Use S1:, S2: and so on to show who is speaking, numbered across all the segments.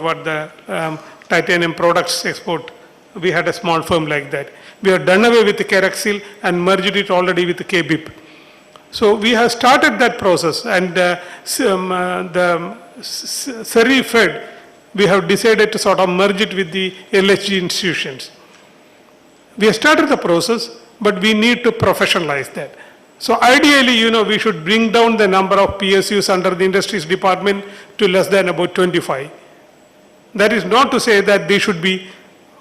S1: what the titanium products export. We had a small firm like that. We have done away with the Keraxil and merged it already with the KBIP. So we have started that process, and the SERI Fed, we have decided to sort of merge it with the LHG institutions. We have started the process, but we need to professionalize that. So ideally, we should bring down the number of PSUs under the industries department to less than about 25. That is not to say that they should be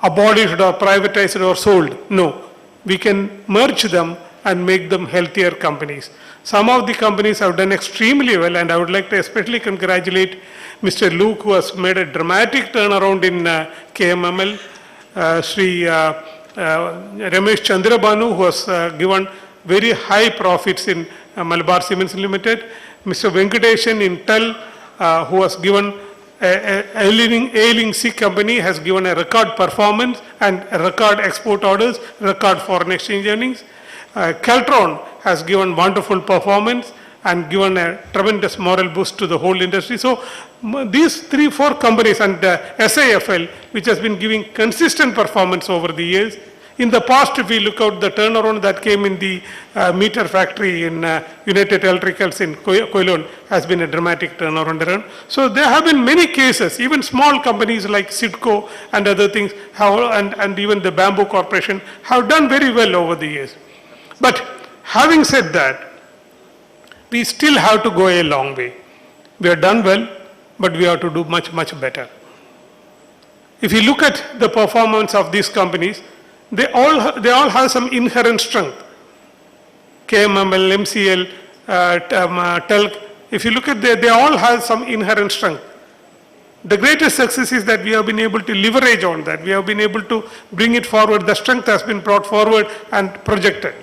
S1: abolished or privatized or sold. No, we can merge them and make them healthier companies. Some of the companies have done extremely well, and I would like to especially congratulate Mr. Luke, who has made a dramatic turnaround in KMML, Sri Ramesh Chandrabanu, who has given very high profits in Malabar Cements Limited, Mr. Venkateshan in TEL, who has given ailing C company, has given a record performance and record export orders, record foreign exchange earnings. Caltron has given wonderful performance and given a tremendous moral boost to the whole industry. So these 3-4 companies and SIFL, which has been giving consistent performance over the years. In the past, if we look at the turnaround that came in the meter factory in United Electricals in Koilon, has been a dramatic turnaround. So there have been many cases, even small companies like Sidco and other things, and even the Bamboo Corporation have done very well over the years. But having said that, we still have to go a long way. We have done well, but we have to do much, much better. If you look at the performance of these companies, they all have some inherent strength. KMML, MCL, TELC, if you look at they all have some inherent strength. The greatest success is that we have been able to leverage on that. We have been able to bring it forward. The strength has been brought forward and projected.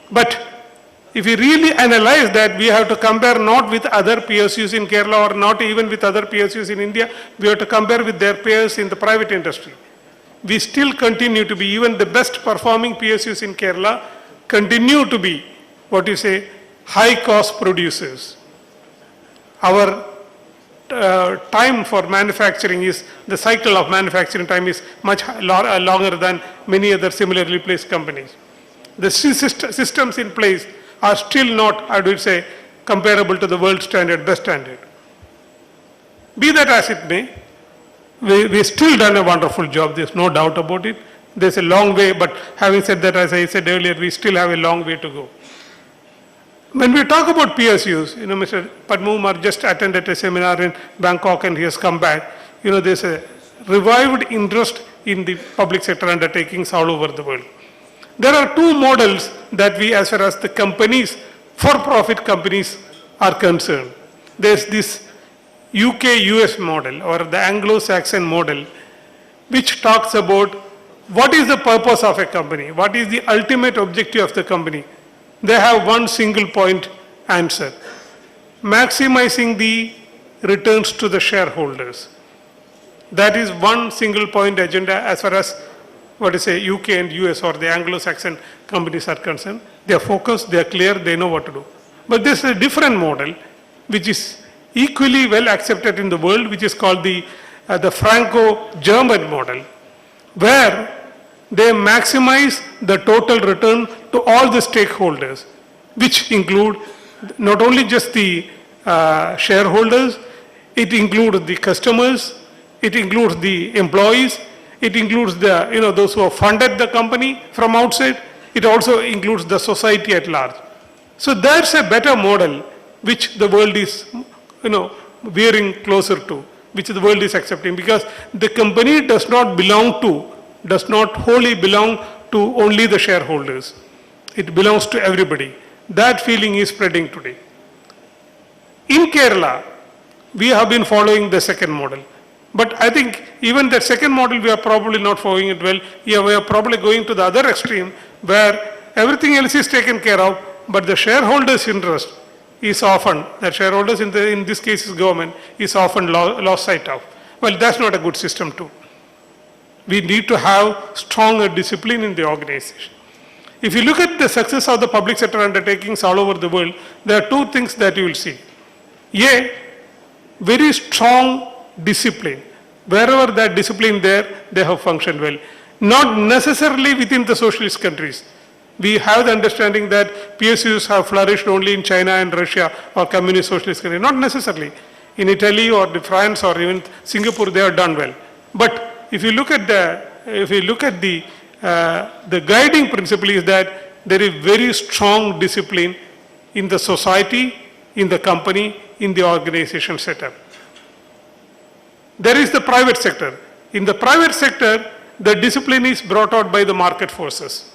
S1: But if we really analyze that, we have to compare not with other PSUs in Kerala or not even with other PSUs in India. We have to compare with their peers in the private industry. We still continue to be, even the best performing PSUs in Kerala continue to be, high cost producers. Our time for manufacturing is, the cycle of manufacturing time is much longer than many other similarly placed companies. The systems in place are still not, I would say, comparable to the world standard, best standard. Be that as it may, we still done a wonderful job, there's no doubt about it. There's a long way, but having said that, as I said earlier, we still have a long way to go. When we talk about PSUs, Mr. Padmumar just attended a seminar in Bangkok and he has come back. There's a revived interest in the public sector undertakings all over the world. There are two models that we, as far as the companies, for-profit companies are concerned. There's this UK-US model or the Anglo-Saxon model, which talks about what is the purpose of a company, what is the ultimate objective of the company. They have one single point answer: maximizing the returns to the shareholders. That is one single point agenda as far as UK and US or the Anglo-Saxon companies are concerned. They are focused, they are clear, they know what to do. But there's a different model which is equally well accepted in the world, which is called the Franco-German model, where they maximize the total return to all the stakeholders, which include not only just the shareholders, it includes the customers, it includes the employees, it includes the, those who have funded the company from outside. It also includes the society at large. So that's a better model which the world is, veering closer to, which the world is accepting, because the company does not wholly belong to only the shareholders. It belongs to everybody. That feeling is spreading today. In Kerala, we have been following the second model. But I think even the second model, we are probably not following it well. Yeah, we are probably going to the other extreme where everything else is taken care of, but the shareholders' interest is often, the shareholders in this case is government, is often lost sight of. Well, that's not a good system too. We need to have stronger discipline in the organization. If you look at the success of the public sector undertakings all over the world, there are two things that you will see. A, very strong discipline. Wherever that discipline there, they have functioned well. Not necessarily within the socialist countries. We have the understanding that PSUs have flourished only in China and Russia or communist socialist countries. Not necessarily. In Italy or France or even Singapore, they have done well. But if you look at the guiding principle is that there is very strong discipline in the society, in the company, in the organization setup. There is the private sector. In the private sector, the discipline is brought out by the market forces.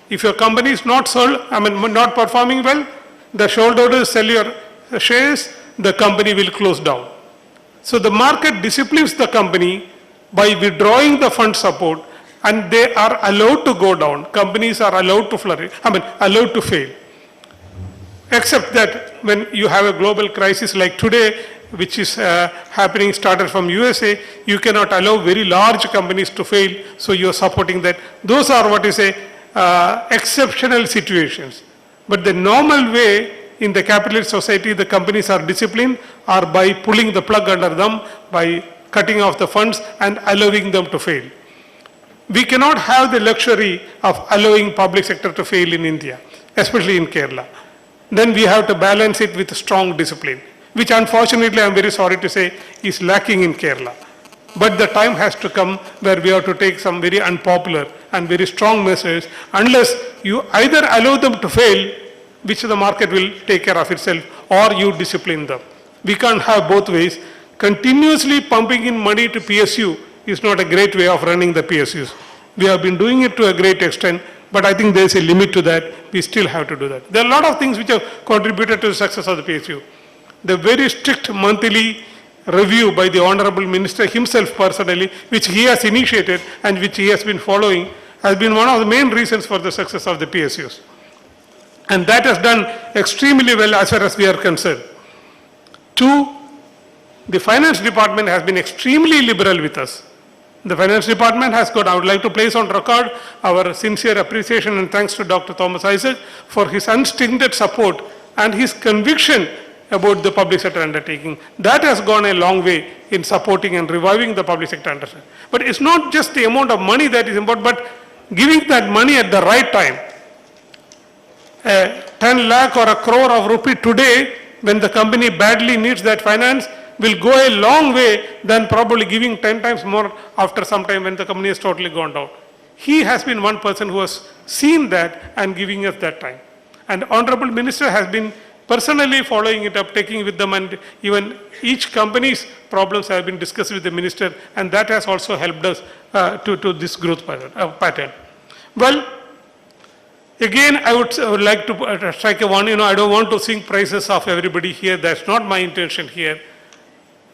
S1: If your company is not not performing well, the shareholders sell your shares, the company will close down. So the market disciplines the company by withdrawing the fund support, and they are allowed to go down. Companies are allowed to flourish, allowed to fail. Except that when you have a global crisis like today, which is happening, started from USA, you cannot allow very large companies to fail, so you are supporting that. Those are what is exceptional situations. But the normal way in the capitalist society, the companies are disciplined or by pulling the plug under them, by cutting off the funds and allowing them to fail. We cannot have the luxury of allowing public sector to fail in India, especially in Kerala. Then we have to balance it with strong discipline, which unfortunately, I am very sorry to say, is lacking in Kerala. But the time has to come where we have to take some very unpopular and very strong measures, unless you either allow them to fail, which the market will take care of itself, or you discipline them. We can't have both ways. Continuously pumping in money to PSU is not a great way of running the PSUs. We have been doing it to a great extent, but I think there is a limit to that. We still have to do that. There are a lot of things which have contributed to the success of the PSU. The very strict monthly review by the Honorable Minister himself personally, which he has initiated and which he has been following, has been one of the main reasons for the success of the PSUs. And that has done extremely well as far as we are concerned. Two, the finance department has been extremely liberal with us. The finance department has got, I would like to place on record our sincere appreciation and thanks to Dr. Thomas Isaac for his unstinted support and his conviction about the public sector undertaking. That has gone a long way in supporting and reviving the public sector undertaking. But it's not just the amount of money that is important, but giving that money at the right time. 10 lakh or a crore of rupee today, when the company badly needs that finance, will go a long way than probably giving 10 times more after some time when the company has totally gone down. He has been one person who has seen that and giving us that time. And Honorable Minister has been personally following it up, taking with them, and even each company's problems have been discussed with the minister, and that has also helped us to this growth pattern. Well, again, I would like to strike a one, I don't want to sing praises of everybody here. That's not my intention here.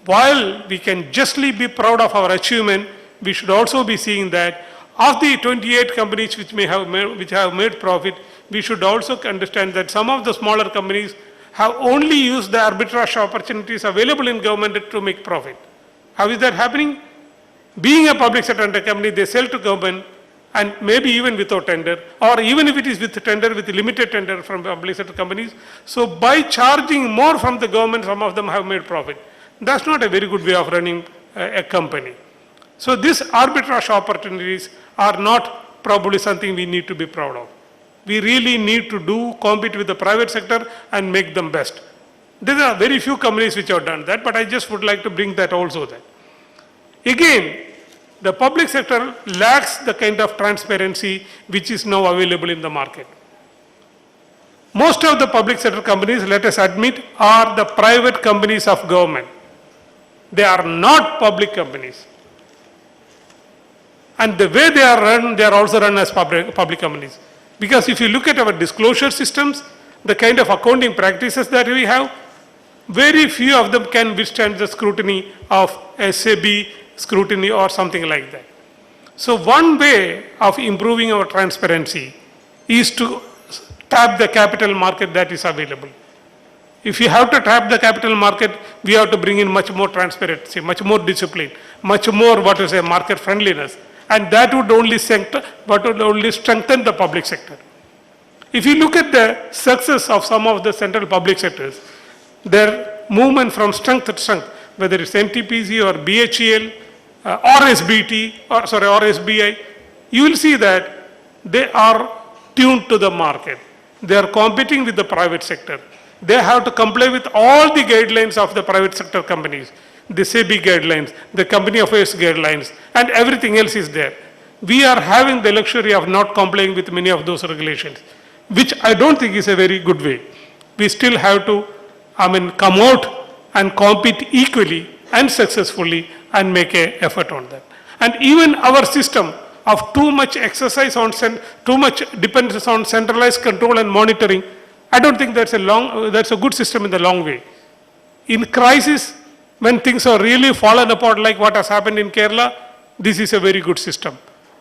S1: While we can justly be proud of our achievement, we should also be seeing that of the 28 companies which have made profit, we should also understand that some of the smaller companies have only used the arbitrage opportunities available in government to make profit. How is that happening? Being a public sector company, they sell to government, and maybe even without tender, or even if it is with tender, with limited tender from public sector companies. So by charging more from the government, some of them have made profit. That's not a very good way of running a company. So these arbitrage opportunities are not probably something we need to be proud of. We really need to compete with the private sector and make them best. There are very few companies which have done that, but I just would like to bring that also there. Again, the public sector lacks the kind of transparency which is now available in the market. Most of the public sector companies, let us admit, are the private companies of government. They are not public companies. And the way they are run, they are also run as public companies. Because if you look at our disclosure systems, the kind of accounting practices that we have, very few of them can withstand the scrutiny of SAB scrutiny or something like that. So one way of improving our transparency is to tap the capital market that is available. If you have to tap the capital market, we have to bring in much more transparency, much more discipline, much more market friendliness. And that would only strengthen the public sector. If you look at the success of some of the central public sectors, their movement from strength to strength, whether it's NTPC or BHEL or SBT or SBI, you will see that they are tuned to the market. They are competing with the private sector. They have to comply with all the guidelines of the private sector companies, the SEBI guidelines, the company affairs guidelines, and everything else is there. We are having the luxury of not complying with many of those regulations, which I don't think is a very good way. We still have to, come out and compete equally and successfully and make an effort on that. And even our system of too much exercise on, too much dependence on centralized control and monitoring, I don't think that's a good system in the long way. In crisis, when things are really fallen apart like what has happened in Kerala, this is a very good system.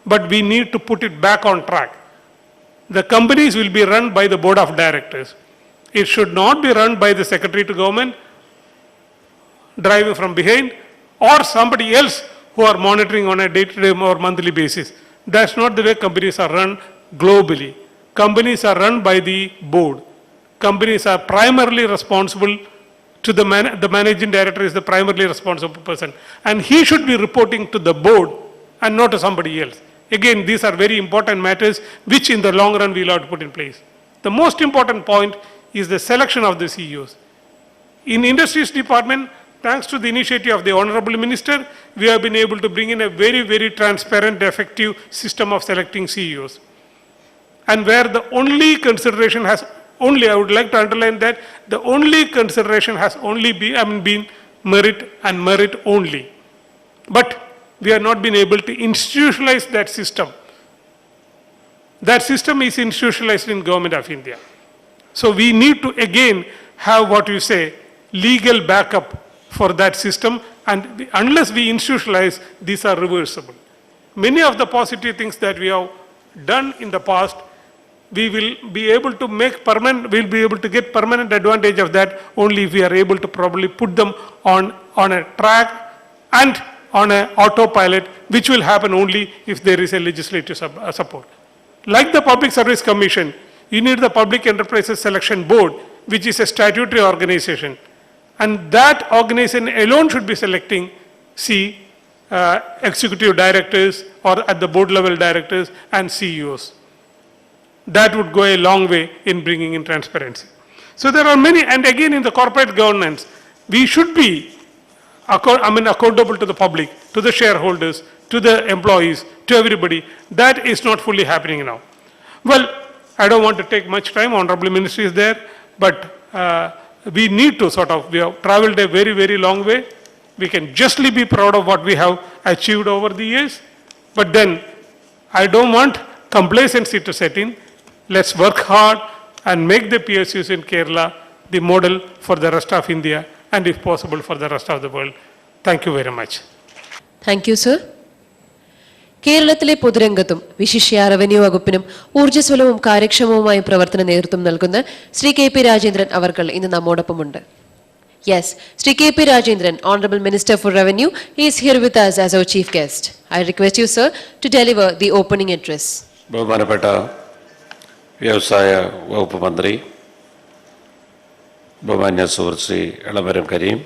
S1: But we need to put it back on track. The companies will be run by the board of directors. It should not be run by the secretary to government, driving from behind, or somebody else who are monitoring on a day-to-day or monthly basis. That's not the way companies are run globally. Companies are run by the board. Companies are primarily responsible to the managing director is the primarily responsible person. And he should be reporting to the board and not to somebody else. Again, these are very important matters which in the long run we will have to put in place. The most important point is the selection of the CEOs. In Industries Department, thanks to the initiative of the Honorable Minister, we have been able to bring in a very, very transparent, effective system of selecting CEOs. And where the only consideration has I would like to underline that the only consideration has only been merit and merit only. But we have not been able to institutionalize that system. That system is institutionalized in Government of India. So we need to again have what you say, legal backup for that system, and unless we institutionalize, these are reversible. Many of the positive things that we have done in the past, we will be able to make permanent, we'll be able to get permanent advantage of that only if we are able to probably put them on a track and on an autopilot, which will happen only if there is a legislative support. Like the Public Service Commission, you need the Public Enterprises Selection Board, which is a statutory organization. And that organization alone should be selecting executive directors or at the board level directors and CEOs. That would go a long way in bringing in transparency. So there are many, and again in the corporate governance, we should be accountable to the public, to the shareholders, to the employees, to everybody. That is not fully happening now. Well, I don't want to take much time, Honorable Ministry is there, but we need to we have traveled a very, very long way. We can justly be proud of what we have achieved over the years, but then I don't want complacency to set in. Let's work hard and make the PSUs in Kerala the model for the rest of India and if possible for the rest of the world. Thank you very much.
S2: Thank you, sir. കേരളത്തിലെ പൊതുരംഗത്തും വിശിഷ്യ revenue വകുപ്പിനും ഊർജ്ജസ്വലവും കാര്യക്ഷമവുമായ പ്രവർത്തന നേതൃത്വം നൽകുന്ന Shri K P Rajendran അവർകൾ ഇന്ന് നമ്മോടൊപ്പമുണ്ട്. Yes, Sri K.P. Rajendran, Honorable Minister for Revenue, he is here with us as our chief guest. I request you, sir, to deliver the opening address.
S3: ബഹുമാനപ്പെട്ട വ്യവസായ വകുപ്പ് മന്ത്രി, ബഹുമാന്യ സുഹൃത്ത് ശ്രീ എളമരം കരീം,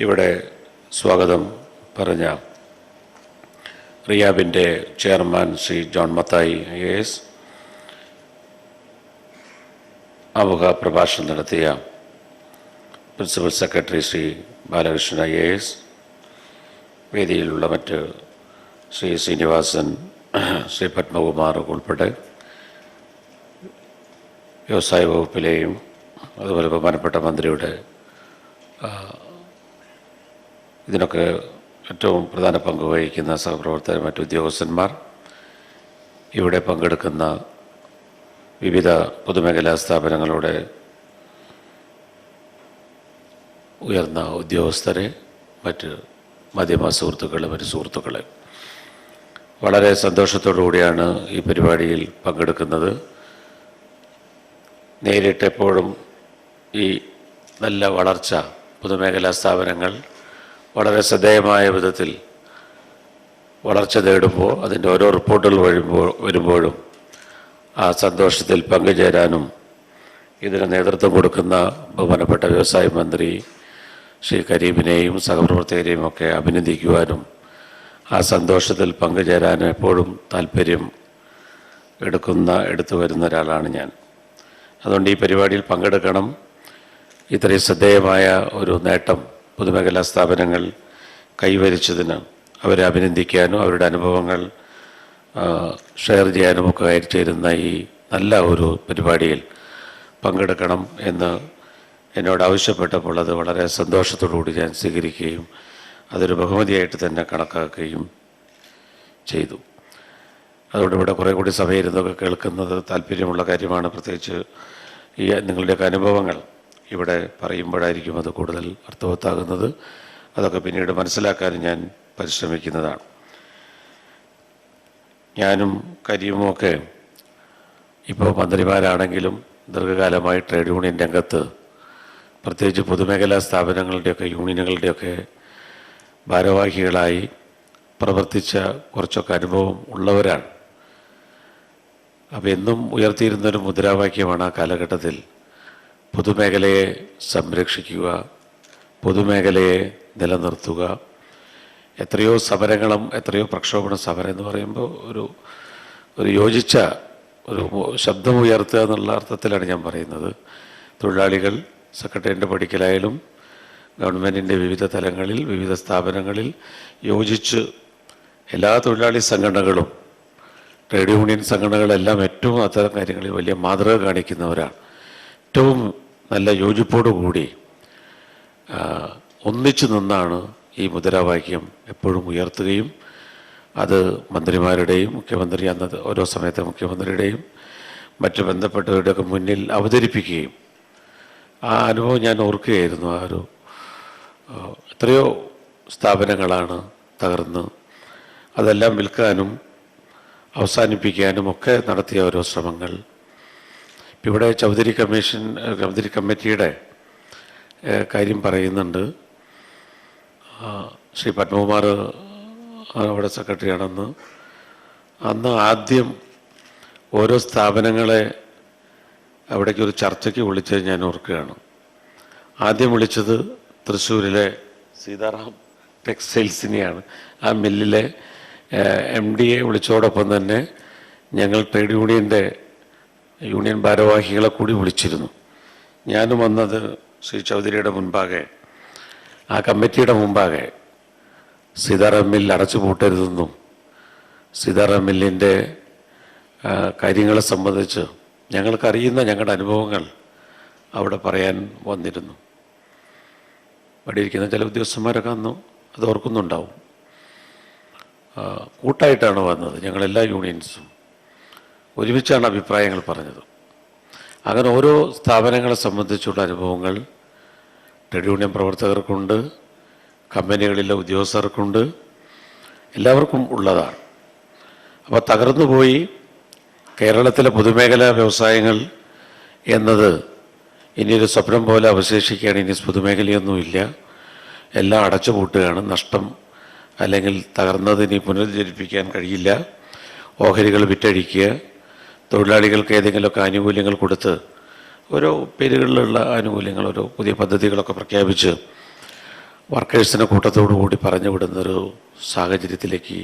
S3: ഇവിടെ സ്വാഗതം പറഞ്ഞ റിയാബിൻ്റെ chairman Shri John Mathai AS, ആമുഖ പ്രഭാഷണം നടത്തിയ principal secretary Shri Balakrishnan AS, വേദിയിലുള്ള മറ്റ് ശ്രീ ശ്രീനിവാസൻ, ശ്രീ പത്മകുമാർ ഉൾപ്പെടെ വ്യവസായ വകുപ്പിലെയും അതുപോലെ ബഹുമാനപ്പെട്ട മന്ത്രിയുടെ ഇതിനൊക്കെ ഏറ്റവും പ്രധാന പങ്ക് വഹിക്കുന്ന സഹപ്രവർത്തകർ, മറ്റു ഉദ്യോഗസ്ഥന്മാർ, ഇവിടെ പങ്കെടുക്കുന്ന വിവിധ പൊതുമേഖലാ സ്ഥാപനങ്ങളുടെ ഉയർന്ന ഉദ്യോഗസ്ഥരെ, മറ്റ് മാധ്യമ സുഹൃത്തുക്കളെ, മറ്റ് സുഹൃത്തുക്കളെ, വളരെ സന്തോഷത്തോടു കൂടിയാണ് ഈ പരിപാടിയിൽ പങ്കെടുക്കുന്നത്. നേരിട്ടെപ്പോഴും ഈ നല്ല വളർച്ച പൊതുമേഖലാ സ്ഥാപനങ്ങൾ വളരെ ശ്രദ്ധേയമായ വിധത്തിൽ വളർച്ച നേടുമ്പോൾ അതിൻ്റെ ഓരോ റിപ്പോർട്ടുകൾ വരുമ്പോഴും ആ സന്തോഷത്തിൽ പങ്കുചേരാനും ഇതിന് നേതൃത്വം കൊടുക്കുന്ന ബഹുമാനപ്പെട്ട വ്യവസായ മന്ത്രി ശ്രീ കരീമിനെയും സഹപ്രവർത്തകരെയും ഒക്കെ അഭിനന്ദിക്കുവാനും ആ സന്തോഷത്തിൽ പങ്കുചേരാൻ എപ്പോഴും താല്പര്യം എടുത്തു വരുന്ന ഒരാളാണ് ഞാൻ. അതുകൊണ്ട് ഈ പരിപാടിയിൽ പങ്കെടുക്കണം. ഇത്രയും ശ്രദ്ധേയമായ ഒരു നേട്ടം പൊതുമേഖലാ സ്ഥാപനങ്ങൾ കൈവരിച്ചതിന് അവരെ അഭിനന്ദിക്കാനും അവരുടെ അനുഭവങ്ങൾ ഷെയർ ചെയ്യാനും ഒക്കെ ചേരുന്ന ഈ നല്ല ഒരു പരിപാടിയിൽ പങ്കെടുക്കണം എന്ന് എന്നോട് ആവശ്യപ്പെട്ടപ്പോൾ അത് വളരെ സന്തോഷത്തോടുകൂടി ഞാൻ സ്വീകരിക്കുകയും അതൊരു ബഹുമതിയായിട്ട് തന്നെ കണക്കാക്കുകയും ചെയ്തു. അതുകൊണ്ട് ഇവിടെ കുറേ കൂടി സമയം ഇരുന്നൊക്കെ കേൾക്കുന്നത് താല്പര്യമുള്ള കാര്യമാണ്. പ്രത്യേകിച്ച് ഈ നിങ്ങളുടെയൊക്കെ അനുഭവങ്ങൾ ഇവിടെ പറയുമ്പോഴായിരിക്കും അത് കൂടുതൽ അർത്ഥവത്താകുന്നത്. അതൊക്കെ പിന്നീട് മനസ്സിലാക്കാനും ഞാൻ പരിശ്രമിക്കുന്നതാണ്. ഞാനും കരീമും ഒക്കെ ഇപ്പോൾ മന്ത്രിമാരാണെങ്കിലും ദീർഘകാലമായി ട്രേഡ് യൂണിയൻ രംഗത്ത് പ്രത്യേകിച്ച് പൊതുമേഖലാ സ്ഥാപനങ്ങളുടെയൊക്കെ യൂണിയനുകളുടെയൊക്കെ ഭാരവാഹികളായി പ്രവർത്തിച്ച കുറച്ചൊക്കെ അനുഭവം ഉള്ളവരാണ്. അപ്പോൾ എന്നും ഉയർത്തിയിരുന്നൊരു മുദ്രാവാക്യമാണ് ആ കാലഘട്ടത്തിൽ പൊതുമേഖലയെ സംരക്ഷിക്കുക, പൊതുമേഖലയെ നിലനിർത്തുക. എത്രയോ സമരങ്ങളും എത്രയോ പ്രക്ഷോഭണ സമരം എന്ന് പറയുമ്പോൾ ഒരു യോജിച്ച ഒരു ശബ്ദമുയർത്തുക എന്നുള്ള അർത്ഥത്തിലാണ് ഞാൻ പറയുന്നത്. തൊഴിലാളികൾ സെക്രട്ടേറിയറ്റിൻ്റെ പടിക്കലായാലും ഗവൺമെൻറ്റിൻ്റെ വിവിധ തലങ്ങളിൽ വിവിധ സ്ഥാപനങ്ങളിൽ യോജിച്ച് എല്ലാ തൊഴിലാളി സംഘടനകളും ട്രേഡ് യൂണിയൻ സംഘടനകളെല്ലാം ഏറ്റവും അത്തരം കാര്യങ്ങളിൽ വലിയ മാതൃക കാണിക്കുന്നവരാണ്. ഏറ്റവും നല്ല യോജിപ്പോടുകൂടി ഒന്നിച്ചു നിന്നാണ് ഈ മുദ്രാവാക്യം എപ്പോഴും ഉയർത്തുകയും അത് മന്ത്രിമാരുടെയും മുഖ്യമന്ത്രി അന്നത് ഓരോ സമയത്തെ മുഖ്യമന്ത്രിയുടെയും മറ്റ് ബന്ധപ്പെട്ടവരുടെയൊക്കെ മുന്നിൽ അവതരിപ്പിക്കുകയും ആ അനുഭവം ഞാൻ ഓർക്കുകയായിരുന്നു. ആ ഒരു എത്രയോ സ്ഥാപനങ്ങളാണ് തകർന്ന് അതെല്ലാം വിൽക്കാനും അവസാനിപ്പിക്കാനും ഒക്കെ നടത്തിയ ഓരോ ശ്രമങ്ങൾ. ഇവിടെ ചൗധരി കമ്മിറ്റിയുടെ കാര്യം പറയുന്നുണ്ട്. ശ്രീ പത്മകുമാർ അവിടെ സെക്രട്ടറിയാണെന്ന്. അന്ന് ആദ്യം ഓരോ സ്ഥാപനങ്ങളെ അവിടേക്ക് ഒരു ചർച്ചയ്ക്ക് വിളിച്ചത് ഞാൻ ഓർക്കുകയാണ്. ആദ്യം വിളിച്ചത് തൃശ്ശൂരിലെ സീതാറാം ടെക്സ്റ്റൈൽസിനെയാണ്. ആ മില്ലിലെ MD വിളിച്ചതോടൊപ്പം തന്നെ ഞങ്ങൾ ട്രേഡ് യൂണിയൻ ഭാരവാഹികളെ കൂടി വിളിച്ചിരുന്നു. ഞാനും വന്നത് ശ്രീ ചൗധരിയുടെ മുൻപാകെ ആ കമ്മിറ്റിയുടെ മുമ്പാകെ സീതാറാം മില്ല് അടച്ചു പൂട്ടരുതെന്നും സീതാറാം മില്ലിൻ്റെ കാര്യങ്ങളെ സംബന്ധിച്ച് ഞങ്ങൾക്കറിയുന്ന ഞങ്ങളുടെ അനുഭവങ്ങൾ അവിടെ പറയാൻ വന്നിരുന്നു. അവിടെ ഇരിക്കുന്ന ചില ഉദ്യോഗസ്ഥന്മാരൊക്കെ അന്ന് അത് ഓർക്കുന്നുണ്ടാവും. കൂട്ടായിട്ടാണ് വന്നത്. ഞങ്ങളെല്ലാ യൂണിയൻസും ഒരുമിച്ചാണ് അഭിപ്രായങ്ങൾ പറഞ്ഞത്. അങ്ങനെ ഓരോ സ്ഥാപനങ്ങളെ സംബന്ധിച്ചുള്ള അനുഭവങ്ങൾ ട്രേഡ് യൂണിയൻ പ്രവർത്തകർക്കുണ്ട്, കമ്പനികളിലെ ഉദ്യോഗസ്ഥർക്കുണ്ട്, എല്ലാവർക്കും ഉള്ളതാണ്. അപ്പോൾ തകർന്നുപോയി കേരളത്തിലെ പൊതുമേഖലാ വ്യവസായങ്ങൾ എന്നത് ഇനിയൊരു സ്വപ്നം പോലെ അവശേഷിക്കുകയാണ്. ഇനി പൊതുമേഖലയൊന്നുമില്ല, എല്ലാം അടച്ചുപൂട്ടുകയാണ്. നഷ്ടം അല്ലെങ്കിൽ തകർന്നതിനി പുനരുദ്ധരിപ്പിക്കാൻ കഴിയില്ല. ഓഹരികൾ വിറ്റഴിക്കുക, തൊഴിലാളികൾക്ക് ഏതെങ്കിലുമൊക്കെ ആനുകൂല്യങ്ങൾ കൊടുത്ത് ഓരോ പേരുകളിലുള്ള ആനുകൂല്യങ്ങൾ ഓരോ പുതിയ പദ്ധതികളൊക്കെ പ്രഖ്യാപിച്ച് വർക്കേഴ്സിനെ കൂട്ടത്തോടു കൂടി പറഞ്ഞു വിടുന്നൊരു സാഹചര്യത്തിലേക്ക്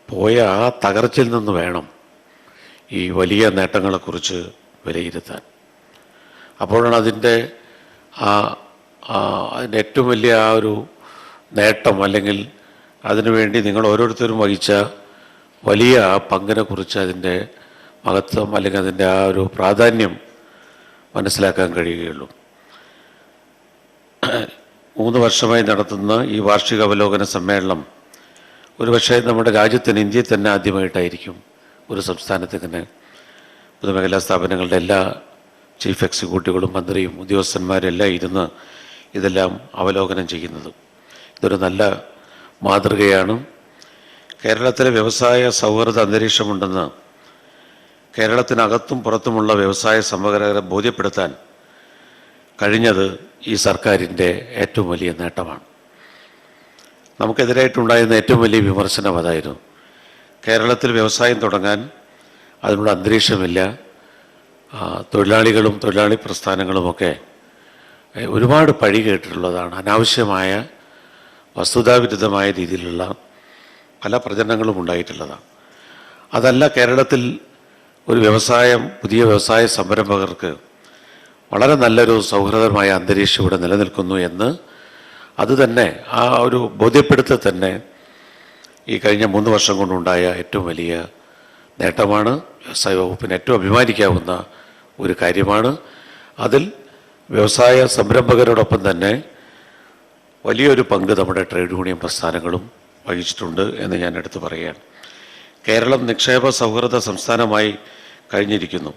S3: പോയ ആ തകർച്ചയിൽ നിന്ന് വേണം ഈ വലിയ നേട്ടങ്ങളെക്കുറിച്ച് വിലയിരുത്താൻ. അപ്പോഴാണ് അതിൻ്റെ ഏറ്റവും വലിയ ആ ഒരു നേട്ടം അല്ലെങ്കിൽ അതിനുവേണ്ടി നിങ്ങൾ ഓരോരുത്തരും വഹിച്ച വലിയ ആ പങ്കിനെക്കുറിച്ച് അതിൻ്റെ മഹത്വം അല്ലെങ്കിൽ അതിൻ്റെ ആ ഒരു പ്രാധാന്യം മനസ്സിലാക്കാൻ കഴിയുകയുള്ളൂ. 3 വർഷമായി നടത്തുന്ന ഈ വാർഷിക അവലോകന സമ്മേളനം ഒരുപക്ഷെ നമ്മുടെ രാജ്യത്തിന്, ഇന്ത്യയിൽ തന്നെ ആദ്യമായിട്ടായിരിക്കും ഒരു സംസ്ഥാനത്ത് ഇങ്ങനെ പൊതുമേഖലാ സ്ഥാപനങ്ങളുടെ എല്ലാ ചീഫ് എക്സിക്യൂട്ടീവുകളും മന്ത്രിയും ഉദ്യോഗസ്ഥന്മാരും എല്ലാം ഇരുന്ന് ഇതെല്ലാം അവലോകനം ചെയ്യുന്നത്. ഇതൊരു നല്ല മാതൃകയാണ്. കേരളത്തിലെ വ്യവസായ സൗഹൃദ അന്തരീക്ഷമുണ്ടെന്ന് കേരളത്തിനകത്തും പുറത്തുമുള്ള വ്യവസായ സംരംഭകരെ ബോധ്യപ്പെടുത്താൻ കഴിഞ്ഞത് ഈ സർക്കാരിൻ്റെ ഏറ്റവും വലിയ നേട്ടമാണ്. നമുക്കെതിരായിട്ടുണ്ടായിരുന്ന ഏറ്റവും വലിയ വിമർശനം അതായിരുന്നു. കേരളത്തിൽ വ്യവസായം തുടങ്ങാൻ അതിനുള്ള അന്തരീക്ഷമില്ല, തൊഴിലാളികളും തൊഴിലാളി പ്രസ്ഥാനങ്ങളുമൊക്കെ ഒരുപാട് പഴി കേട്ടിട്ടുള്ളതാണ്. അനാവശ്യമായ വസ്തുതാവിരുദ്ധമായ രീതിയിലുള്ള പല പ്രചരണങ്ങളും ഉണ്ടായിട്ടുള്ളതാണ്. അതല്ല, കേരളത്തിൽ ഒരു പുതിയ വ്യവസായ സംരംഭകർക്ക് വളരെ നല്ലൊരു സൗഹൃദമായ അന്തരീക്ഷം ഇവിടെ നിലനിൽക്കുന്നു എന്ന് അത് തന്നെ, ആ ഒരു ബോധ്യപ്പെടുത്തൽ തന്നെ ഈ കഴിഞ്ഞ 3 വർഷം കൊണ്ടുണ്ടായ ഏറ്റവും വലിയ നേട്ടമാണ്. വ്യവസായ വകുപ്പിന് ഏറ്റവും അഭിമാനിക്കാവുന്ന ഒരു കാര്യമാണ്. അതിൽ വ്യവസായ സംരംഭകരോടൊപ്പം തന്നെ വലിയൊരു പങ്ക് നമ്മുടെ ട്രേഡ് യൂണിയൻ പ്രസ്ഥാനങ്ങളും വഹിച്ചിട്ടുണ്ട് എന്ന് ഞാൻ എടുത്തു പറയുകയാണ്. കേരളം നിക്ഷേപ സൗഹൃദ സംസ്ഥാനമായി കഴിഞ്ഞിരിക്കുന്നു.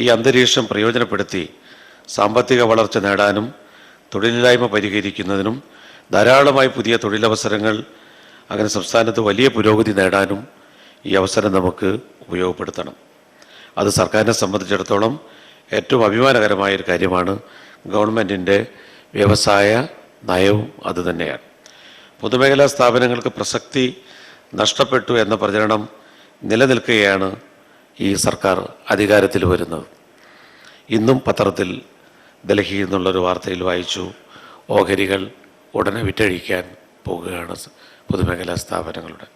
S3: ഈ അന്തരീക്ഷം പ്രയോജനപ്പെടുത്തി സാമ്പത്തിക വളർച്ച നേടാനും തൊഴിലില്ലായ്മ പരിഹരിക്കുന്നതിനും ധാരാളമായി പുതിയ തൊഴിലവസരങ്ങൾ, അങ്ങനെ സംസ്ഥാനത്ത് വലിയ പുരോഗതി നേടാനും ഈ അവസരം നമുക്ക് ഉപയോഗപ്പെടുത്തണം. അത് സർക്കാരിനെ സംബന്ധിച്ചിടത്തോളം ഏറ്റവും അഭിമാനകരമായൊരു കാര്യമാണ്. ഗവൺമെൻറ്റിൻ്റെ വ്യവസായ നയവും അതുതന്നെയാണ്. പൊതുമേഖലാ സ്ഥാപനങ്ങൾക്ക് പ്രസക്തി നഷ്ടപ്പെട്ടു എന്ന പ്രചരണം നിലനിൽക്കുകയാണ് ഈ സർക്കാർ അധികാരത്തിൽ വരുന്നത്. ഇന്നും പത്രത്തിൽ ഡൽഹിയിൽ നിന്നുള്ളൊരു വാർത്തയിൽ വായിച്ചു, ഓഹരികൾ ഉടനെ വിറ്റഴിക്കാൻ പോകുകയാണ് പൊതുമേഖലാ സ്ഥാപനങ്ങളുടെ.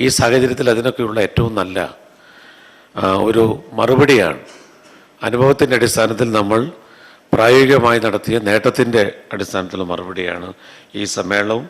S3: ഈ സാഹചര്യത്തിൽ അതിനൊക്കെയുള്ള ഏറ്റവും നല്ല ഒരു മറുപടിയാണ്, അനുഭവത്തിൻ്റെ അടിസ്ഥാനത്തിൽ നമ്മൾ പ്രായോഗികമായി നടത്തിയ നേട്ടത്തിൻ്റെ അടിസ്ഥാനത്തിലുള്ള മറുപടിയാണ് ഈ സമ്മേളനവും.